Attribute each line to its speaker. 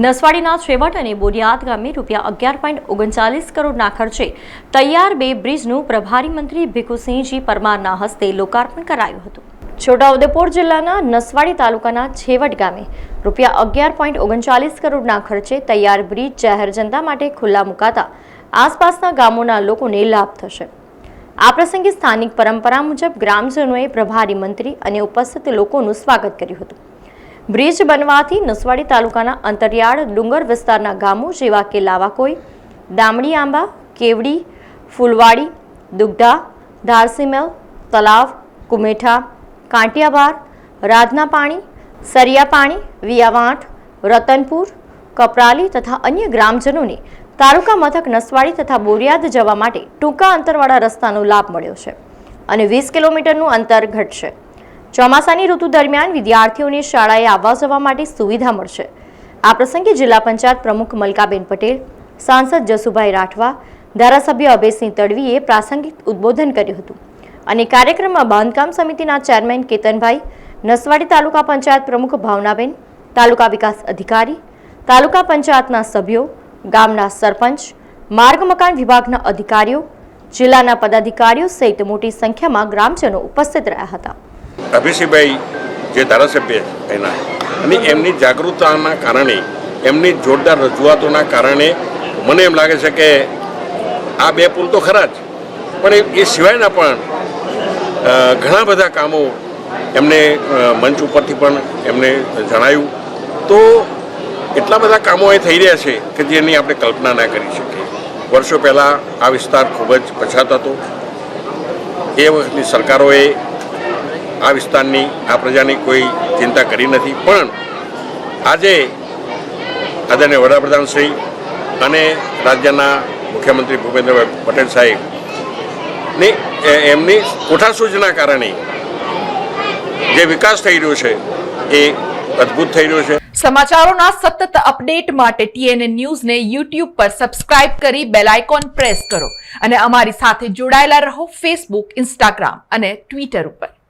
Speaker 1: નસવાડીના છેવટ અને બોરિયાદ ગામે ₹11.39 કરોડના ખર્ચે તૈયાર બે બ્રિજનું પ્રભારી મંત્રી ભીખુસિંહજી પરમારના હસ્તે લોકાર્પણ કરાયું હતું। છોટાઉદેપુર જિલ્લાના નસવાડી તાલુકાના છેવટ ગામે ₹11.39 કરોડના ખર્ચે તૈયાર બ્રિજ જાહેર જનતા માટે ખુલ્લા મુકાતા આસપાસના ગામોના લોકોને લાભ થશે। આ પ્રસંગે સ્થાનિક પરંપરા મુજબ ગ્રામજનોએ પ્રભારી મંત્રી અને ઉપસ્થિત લોકોનું સ્વાગત કર્યું હતું। બ્રિજ બનવાથી નસવાડી તાલુકાના અંતરિયાળ ડુંગર વિસ્તારના ગામો જેવા કે લાવાકોઈ, દામડી આંબા, કેવડી, ફૂલવાડી, દુગડા, ધારસીમેલ, તલાવ, કુમેઠા, કાંટિયાબાર, રાધના પાણી, સરિયા પાણી, વિયાવાંટ, રતનપુર, કપરાલી તથા અન્ય ગ્રામજનોને તાલુકા મથક નસવાડી તથા બોરિયાદ જવા માટે ટૂંકા અંતરવાળા રસ્તાનો લાભ મળ્યો છે અને 20 કિલોમીટરનું અંતર ઘટશે। ચોમાસાની ઋતુ દરમિયાન વિદ્યાર્થીઓને શાળાએ આવવા જવા માટે સુવિધા મળશે। આ પ્રસંગે જિલ્લા પંચાયત પ્રમુખ મલકાબેન પટેલ, સાંસદ જસુભાઈ રાઠવા, ધારાસભ્ય અભયસિંહ તડવીએ પ્રાસંગિક ઉદ્બોધન કર્યું હતું અને કાર્યક્રમમાં બાંધકામ સમિતિના ચેરમેન કેતનભાઈ, નસવાડી તાલુકા પંચાયત પ્રમુખ ભાવનાબેન, તાલુકા વિકાસ અધિકારી, તાલુકા પંચાયતના સભ્યો, ગામના સરપંચ, માર્ગ મકાન વિભાગના અધિકારીઓ, જિલ્લાના પદાધિકારીઓ સહિત મોટી સંખ્યામાં ગ્રામજનો ઉપસ્થિત રહ્યા હતા।
Speaker 2: અભિષેકભાઈ જે ધારાસભ્ય એના અને એમની જાગૃતતાના કારણે, એમની જોરદાર રજૂઆતોના કારણે મને એમ લાગે છે કે આ બે પુલ તો ખરા જ, પણ એ સિવાયના પણ ઘણા બધા કામો એમને મંચ ઉપરથી પણ એમને જણાયું તો એટલા બધા કામો એ થઈ રહ્યા છે કે જેની આપણે કલ્પના ના કરી શકીએ। વર્ષો પહેલાં આ વિસ્તાર ખૂબ જ પછાત હતો। એ વખતની સરકારોએ આ વિસ્તારની, આ પ્રજાની કોઈ ચિંતા કરી નથી, પણ આજે આદરણીય વડાપ્રધાન શ્રી અને રાજ્યના મુખ્યમંત્રી ભૂપેન્દ્રભાઈ પટેલ સાહેબની એમની કોઠાસૂઝના કારણે જે વિકાસ થઈ રહ્યો છે એ અદ્ભુત થઈ રહ્યો છે।
Speaker 3: સમાચારોના સતત અપડેટ માટે TNN ન્યૂઝને YouTube પર સબસ્ક્રાઇબ કરી બેલ આઇકોન પ્રેસ કરો અને અમારી સાથે જોડાયેલા રહો Facebook, Instagram અને Twitter ઉપર।